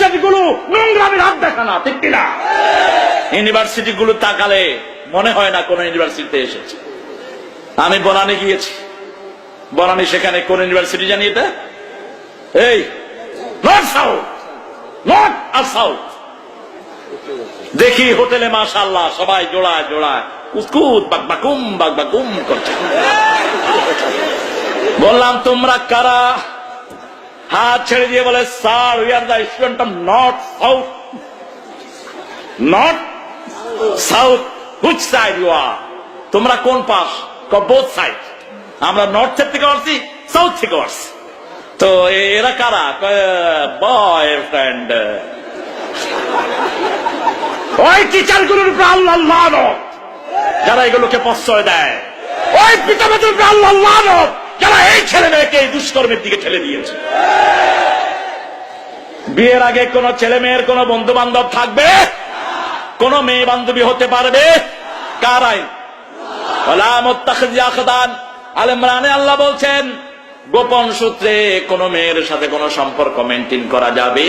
University গুলো নোংরামের হাত দেখা না, ঠিক কিনা? ইউনিভার্সিটি গুলো তাকালে মনে হয় না কোন ইউনিভার্সিটিতে এসেছে। আমি বনানী গিয়েছি, বনানী সেখানে কোন ইউনিভার্সিটি জানি এটা? এই নর্থ সাউথ, নর্থ আর সাউথ। দেখি হোটেলে মাশাআল্লাহ সবাই জোড়ায় জোড়ায় কুসকুত বাকবাকুম করছে। বললাম তোমরা কারা? হাত ছেড়ে দিয়ে বলে sir we are the student of north south. North south which side you are? তোমরা কোন পাশ? Both side. আমরা নর্থের থেকে আসছি, সাউথ থেকে আসছি। তো এরা কারা? বয়ফ্রেন্ড। ওই টিচার গুলোর উপর আল্লাহ লানত যারা এগুলোকে প্রশ্রয় দেয়, ওই পিতামাতার উপর আল্লাহ লানত যারা এই ছেলে মেয়েকে এই দুষ্কর্মের দিকে ঠেলে দিয়েছে। বিয়ের আগে কোন ছেলে মেয়ের কোন বন্ধু বান্ধব থাকবে? কোন মেয়ে বান্ধবী হতে পারবে? কার আইন? আল ইমরানে আল্লাহ বলছেন গোপন সূত্রে কোন মেয়ের সাথে কোন সম্পর্ক মেনটেন করা যাবে